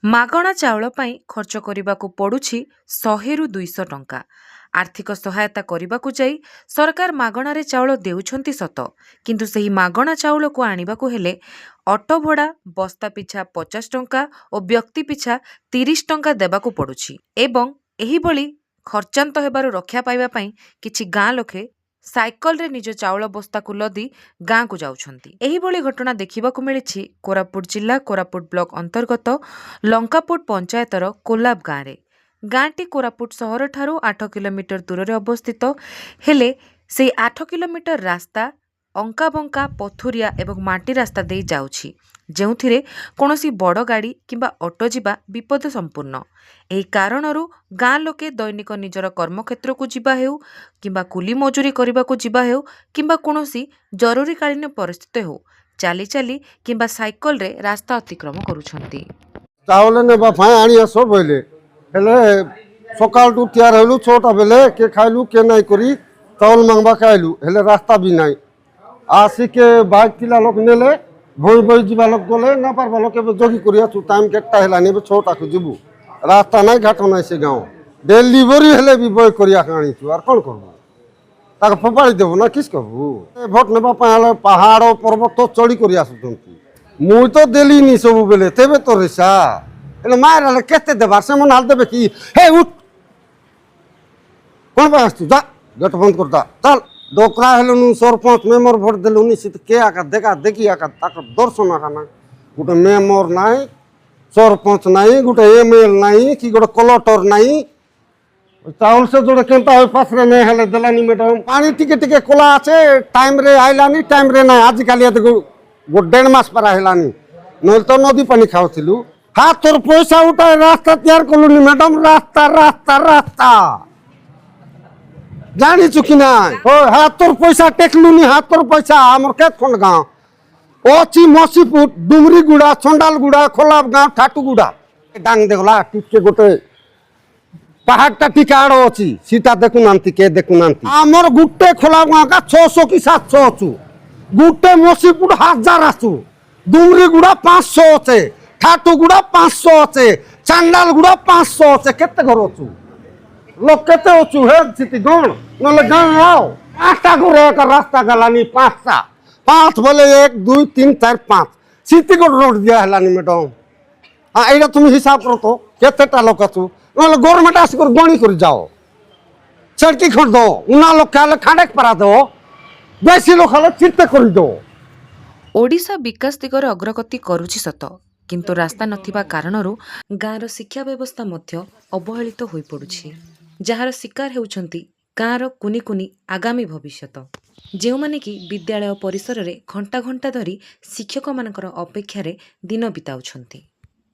ମାଗଣା ଚାଉଳ ପାଇଁ ଖର୍ଚ୍ଚ କରିବାକୁ ପଡୁଛି 100ରୁ 200 ଟଙ୍କା। ଆର୍ଥିକ ସହାୟତା କରିବାକୁ ଯାଇ ସରକାର ମାଗଣାରେ ଚାଉଳ ଦେଉଛନ୍ତି ସତ, କିନ୍ତୁ ସେହି ମାଗଣା ଚାଉଳକୁ ଆଣିବାକୁ ହେଲେ ଅଟୋ ଭଡ଼ା ବସ୍ତା ପିଛା 50 ଟଙ୍କା ଓ ବ୍ୟକ୍ତି ପିଛା 30 ଟଙ୍କା ଦେବାକୁ ପଡୁଛି ଏବଂ ଏହିଭଳି ଖର୍ଚ୍ଚାନ୍ତ ହେବାରୁ ରକ୍ଷା ପାଇବା ପାଇଁ କିଛି ଗାଁ ଲୋକେ ସାଇକେଲରେ ନିଜ ଚାଉଳ ବସ୍ତାକୁ ଲଦି ଗାଁକୁ ଯାଉଛନ୍ତି। ଏହିଭଳି ଘଟଣା ଦେଖିବାକୁ ମିଳିଛି କୋରାପୁଟ ଜିଲ୍ଲା କୋରାପୁଟ ବ୍ଲକ ଅନ୍ତର୍ଗତ ଲଙ୍କାପୁଟ ପଞ୍ଚାୟତର କୋଲାବ ଗାଁରେ। ଗାଁଟି କୋରାପୁଟ ସହରଠାରୁ 8 କିଲୋମିଟର ଦୂରରେ ଅବସ୍ଥିତ ହେଲେ ସେହି 8 କିଲୋମିଟର ରାସ୍ତା ଅଙ୍କାବଙ୍କା ପଥୁରିଆ ଏବଂ ମାଟି ରାସ୍ତା ଦେଇ ଯାଉଛି, ଯେଉଁଥିରେ କୌଣସି ବଡ଼ ଗାଡ଼ି କିମ୍ବା ଅଟୋ ଯିବା ବିପଦ ସମ୍ପୂର୍ଣ୍ଣ। ଏହି କାରଣରୁ ଗାଁ ଲୋକେ ଦୈନିକ ନିଜର କର୍ମକ୍ଷେତ୍ରକୁ ଯିବା ହେଉ କିମ୍ବା କୁଲି ମଜୁରୀ କରିବାକୁ ଯିବା ହେଉ କିମ୍ବା କୌଣସି ଜରୁରୀକାଳୀନ ପରିସ୍ଥିତି ହେଉ ଚାଲି ଚାଲି କିମ୍ବା ସାଇକେଲରେ ରାସ୍ତା ଅତିକ୍ରମ କରୁଛନ୍ତି। ଚାଉଳ ନେବା ପାଇଁ ଆଣି ଆସ ବୋଇଲେ ହେଲେ ସକାଳଠୁ ତିଆର ହେଲୁ 6ଟା ବେଲେ କିଏ ଖାଇଲୁ କିଏ ନାଇଁ କରି ଚାଉଳ ମାଗବା ଖାଇଲୁ ହେଲେ ରାସ୍ତା ବି ନାହିଁ। ଆସିକେ ବାଇକ୍ ଥିଲା ଲୋକ ନେଲେ ବହି ବହି ଯିବା ଲୋକ ଗଲେ ନା ପାରବା ଲୋକ ଏବେ ଜଗି କରି ଆସୁ ଟାଇମ୍ କେତେଟା ହେଲାନି ଏବେ 6টাକୁ ଯିବୁ ରାସ୍ତା ନାହିଁ ଘାଟ ନାହିଁ ସେ ଗାଁ ଡେଲିଭରି ହେଲେ ବି ବହି କରିବାକୁ ଆଣିଛୁ আর କ'ଣ করবো ତାକୁ ଫୋପାଡ଼ି ଦେବୁ ନା କିସ୍ କରିବୁ। ଭୋଟ ନେବା ପାଇଁ ହେଲେ ପାହାଡ଼ ପର୍ବତ ଚଢ଼ି କରି ଆସୁଛନ୍ତି। ମୁଁ ତ ଦେଲିନି ସବୁବେଳେ ତେବେ ତ ରେସା ହେଲେ ମାয়ের ହେଲେ କେତେ ଦେବାର ସେମାନେ ହାଲ ଦେବେ କି ହେ ଉଠ କ'ଣ ପାଇଁ ଆସୁଛୁ ଯା ଗେଟ୍ ବନ୍ଦ କରିଦା ଚାଲ ଡୋକରା ହେଲୁନି ସରପଞ୍ଚ ମେମ୍ବର ଭୋଟ ଦେଲୁନି ସେ କେ ଆକା ଦେଖା ଦେଖି ଆକା ତାଙ୍କର ଦର୍ଶନ ଆକା ନା ଗୋଟେ ମେମ୍ବର ନାହିଁ ସରପଞ୍ଚ ନାହିଁ ଗୋଟେ ML ନାହିଁ କି ଗୋଟେ କଲେକ୍ଟର ନାହିଁ। ଚାଉଳ ସେ ଯୋଡ଼େ କେନ୍ତା ହୋଇ ପାଶରେ ନାଇଁ ହେଲେ ଦେଲାନି ମ୍ୟାଡ଼ାମ୍ ପାଣି ଟିକେ ଟିକେ ଖୋଲା আছে ଟାଇମ୍ରେ ଆଇଲାନି ଟାଇମ୍ରେ ନାହିଁ ଆଜିକାଲି ଏତେ ଗୋଟେ 1.5 ମାସ ପାରା ହେଲାନି ନହେଲେ ତ ନଦୀ ପାଣି ଖାଉଥିଲୁ। ହାତର ପଇସା ଉଠାଇ ରାସ୍ତା ତିଆରି କଲୁନି ମ୍ୟାଡ଼ାମ୍ ରାସ୍ତା ରାସ୍ତା ରାସ୍ତା ଜାଣିଛୁ କି ନାହିଁ ହାତର ପଇସା ଟେକଲୁନି ହାତର ପଇସା ଆମର କେତେ ଖଣ୍ଡ ଗାଁ ଅଛି ମସିପୁର ଡୁମରିଗୁଡ଼ା ଚଣ୍ଡାଲଗୁଡ଼ା ଖୋଲାବ ଗାଁ ଠାଟୁଗୁଡ଼ା ଡାଙ୍ଗ ଦେଖଲା ଟିକେ ଗୋଟେ ପାହାଡ଼ଟା ଟିକେ ଆଡ଼ ଅଛି ସେଟା ଦେଖୁନାହାନ୍ତି କେ ଦେଖୁନାହାନ୍ତି ଆମର ଗୋଟେ ଖୋଲାବ ଗାଁ କା 600 କି 700 ଅଛୁ ଗୋଟେ ମସିପୁର 1000 ଆସୁ ଡୁମରିଗୁଡ଼ା 500 ଅଛେ ଠାଟୁଗୁଡ଼ା 500 ଅଛେ ଚାଣ୍ଡାଲଗୁଡ଼ା 500 ଅଛେ କେତେ ଘର ଅଛୁ লোক কেতে অছু হে সিটি গণ নলে গাঁ আও 5টা ঘরে এক রাস্তা গেলানি 5টা 5 বলে 1 2 3 4 5 সিটি গড় রোড দিয়া হেলানি ম্যাডাম এইটা তুমি হিসাব করো তো কেতেটা লোক আছু নলে গভর্নমেন্ট আসি করে গণি করে যাও সেটি খড় দাও উনা লোক খালে খাঁডেক পারা দাও বেশি লোক হলে চিন্তা করে দাও। ଓଡ଼ିଶା ବିକାଶ ଦିଗରେ ଅଗ୍ରଗତି କରୁଛି ସତ, କିନ୍ତୁ ରାସ୍ତା ନଥିବା କାରଣରୁ ଗାଁର ଶିକ୍ଷା ବ୍ୟବସ୍ଥା ମଧ୍ୟ ଅବହେଳିତ ହୋଇପଡ଼ୁଛି, ଯାହାର ଶିକାର ହେଉଛନ୍ତି ଗାଁର କୁନି କୁନି ଆଗାମୀ ଭବିଷ୍ୟତ, ଯେଉଁମାନେ କି ବିଦ୍ୟାଳୟ ପରିସରରେ ଘଣ୍ଟା ଘଣ୍ଟା ଧରି ଶିକ୍ଷକମାନଙ୍କର ଅପେକ୍ଷାରେ ଦିନ ବିତାଉଛନ୍ତି।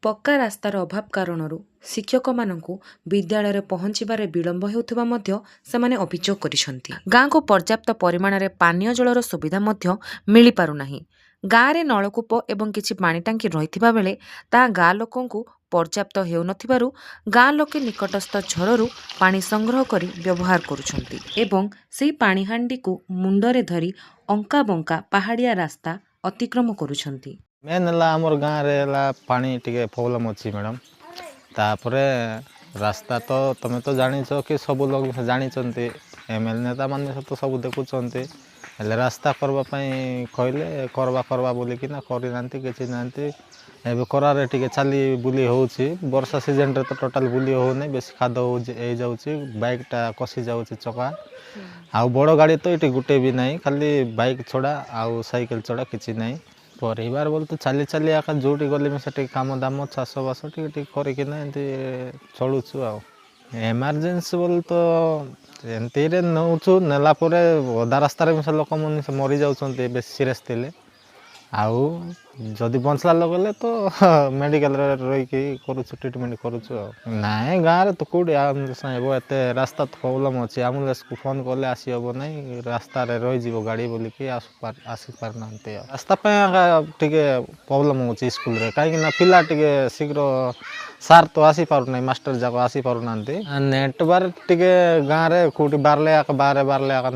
ପକ୍କା ରାସ୍ତାର ଅଭାବ କାରଣରୁ ଶିକ୍ଷକମାନଙ୍କୁ ବିଦ୍ୟାଳୟରେ ପହଞ୍ଚିବାରେ ବିଳମ୍ବ ହେଉଥିବା ମଧ୍ୟ ସେମାନେ ଅଭିଯୋଗ କରିଛନ୍ତି। ଗାଁକୁ ପର୍ଯ୍ୟାପ୍ତ ପରିମାଣରେ ପାନୀୟ ଜଳର ସୁବିଧା ମଧ୍ୟ ମିଳିପାରୁନାହିଁ। ଗାଁରେ ନଳକୂପ ଏବଂ କିଛି ପାଣି ଟାଙ୍କି ରହିଥିବା ବେଳେ ତାହା ଗାଁ ଲୋକଙ୍କୁ ପର୍ଯ୍ୟାପ୍ତ ହେଉନଥିବାରୁ ଗାଁ ଲୋକେ ନିକଟସ୍ଥ ଝରରୁ ପାଣି ସଂଗ୍ରହ କରି ବ୍ୟବହାର କରୁଛନ୍ତି ଏବଂ ସେହି ପାଣିହାଣ୍ଡିକୁ ମୁଣ୍ଡରେ ଧରି ଅଙ୍କା ବଙ୍କା ପାହାଡ଼ିଆ ରାସ୍ତା ଅତିକ୍ରମ କରୁଛନ୍ତି। ମେନ୍ ହେଲା ଆମର ଗାଁରେ ହେଲା ପାଣି ଟିକେ ପ୍ରୋବ୍ଲେମ୍ ଅଛି ମ୍ୟାଡ଼ାମ୍। ତାପରେ ରାସ୍ତା ତ ତମେ ତ ଜାଣିଛ କି ସବୁ ଲୋକ ଜାଣିଛନ୍ତି ML ନେତାମାନେ ତ ସବୁ ଦେଖୁଛନ୍ତି ହେଲେ ରାସ୍ତା କରିବା ପାଇଁ କହିଲେ କରିବା ବୋଲିକିନା କରିନାହାନ୍ତି କିଛି ନାହାନ୍ତି। ଏବେ ଖରାରେ ଟିକେ ଚାଲି ବୁଲି ହେଉଛି ବର୍ଷା ସିଜନ୍ରେ ତ ଟୋଟାଲ୍ ବୁଲି ହେଉନି ବେଶୀ ଖାଦ ହେଇଯାଉଛି ବାଇକ୍ଟା କଷି ଯାଉଛି ଚକା ଆଉ ବଡ଼ ଗାଡ଼ି ତ ଏଠି ଗୋଟେ ବି ନାହିଁ ଖାଲି ବାଇକ୍ ଛଡ଼ା ଆଉ ସାଇକେଲ୍ ଛଡ଼ା କିଛି ନାହିଁ। ପରିବାର ବୋଲେ ତ ଚାଲି ଚାଲି ଆକା ଯେଉଁଠି ଗଲେ ବି ସେଠି କାମ ଦାମ ଚାଷବାସ ଟିକେ କରିକିନା ଏମିତି ଚଳୁଛୁ ଆଉ ଏମର୍ଜେନ୍ସି ବୋଲେ ତ ଏମିତିରେ ନେଉଛୁ ନେଲା ପରେ ଅଧା ରାସ୍ତାରେ ବି ସେ ଲୋକମାନେ ମରିଯାଉଛନ୍ତି ବେଶୀ ସିରିୟସ୍ ଥିଲେ ଆଉ ଯଦି ବଞ୍ଚିଲା ଲଗେଇଲେ ତ ମେଡ଼ିକାଲରେ ରହିକି କରୁଛୁ ଟ୍ରିଟମେଣ୍ଟ କରୁଛୁ ଆଉ ନାଇଁ ଗାଁରେ ତ କେଉଁଠି ହେବ ଏତେ ରାସ୍ତା ତ ପ୍ରୋବ୍ଲେମ୍ ଅଛି ଆମ୍ବୁଲାନ୍ସକୁ ଫୋନ୍ କଲେ ଆସିହେବ ନାହିଁ ରାସ୍ତାରେ ରହିଯିବ ଗାଡ଼ି ବୋଲିକି ଆସିପାରୁନାହାନ୍ତି ଆଉ ରାସ୍ତା ପାଇଁ ଟିକେ ପ୍ରୋବ୍ଲେମ୍ ହେଉଛି ସ୍କୁଲରେ କାହିଁକିନା ପିଲା ଟିକେ ଶୀଘ୍ର ସାର୍ ତ ଆସିପାରୁନାହିଁ ମାଷ୍ଟର ଯାକ ଆସିପାରୁନାହାନ୍ତି ନେଟୱାର୍କ ଟିକେ ଗାଁରେ କେଉଁଠି ବାହାରିଲେ ବାହାରେ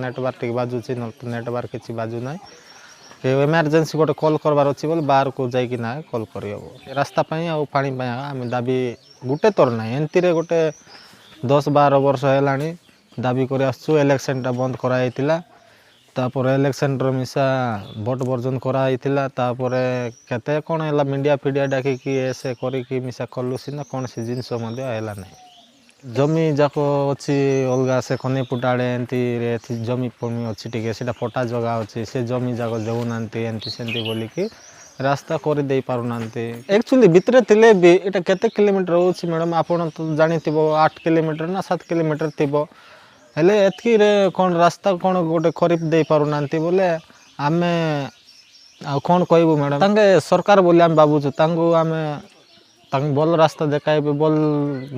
ନେଟୱାର୍କ ଟିକେ ବାଜୁଛି ନହେଲେ ନେଟୱାର୍କ କିଛି ବାଜୁନାହିଁ कि इमरजेंसी गोटे कॉल करबार अच्छी बोले बाहर को जाइए ना कॉल कर रास्ता आउ पानी आम दाबी गोटे तोर ना एमती गोटे 10-12 वर्ष है दाबी कर इलेक्शनटा बंद कराइला तापर इलेक्शन मिसा भोट बर्जन कराइला तापर केते कौन है मीडिया फिडिया डाकिकी ऐसे करी मिसा कलु सीना कौन सी जिनस है ना जमी जाक अच्छी अलग से खनीपुट आड़े एमती जमी फमी अच्छी टे से पटा जगह अच्छी से जमी जाक देना एमती सेमती बोलिकी रास्ता कर दे पारना एक्चुअली भितर थे भी ये केते किलोमीटर हो मैडम आपन तो जानी 8 किलोमीटर ना 7 किलोमीटर थी हेले एतकी कौन रास्ता कौन गोटे खरीफ दे पारना बोले आम कौन कहबू मैडम तांगे सरकार बोली आम भावुँ आम भल रास्ता देखाइबे भल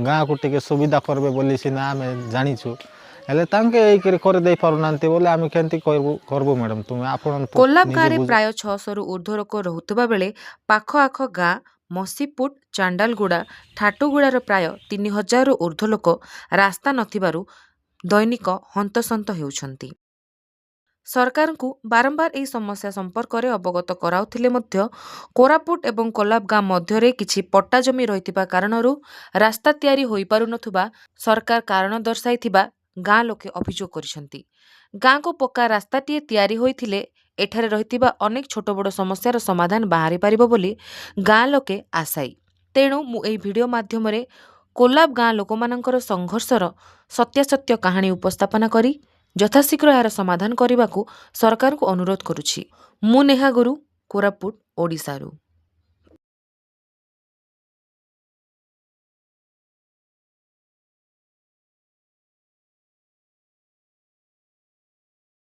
गाँ को टिके सुविधा करबे बोली सीना आम जानीछु हेले तांके कर दे पारना बोले आम केमती करबू मैडम तुम आपन कोल्लाब गाँव में प्राय 600 रु ऊर्ध्व लोक रहुतबा बेले पाख आख गाँ मसीपुट चांडालगुड़ा ठाटुगुड़ार प्राय 3000 रु ऊर्ध्व लोक रास्ता नथिबारु दैनिक हंतसंत हेउछंती। सरकार को बारंबार यह समस्या संपर्क में अवगत कराउथिले मध्य कोरापुट एवं कोल्लाब गाँ मध्य किछि पट्टा जमी रहितिबा कारणरू रास्ता तैयारी होई पारुनथुबा सरकार कारण दर्शाइथिबा गाँ लोके अभियोग करिसंती। गाँ को पक्का रास्ताटीए तैयारी होइथिले एठारे रहितिबा अनेक छोट बड़ समस्यार समाधान बाहरी पारिबो बोली गाँ लोके आशायी। तेणु मु एई भिडियो माध्यम रे कोल्लाब गाँ लोकमानंकर संघर्षर सत्यासत्य कहानी उपस्थापना करी यथाशीघ्र यार समाधान करने को सरकार को अनुरोध करुछि। मु नेहा गुरु, कोरापुट, ओडिशारू।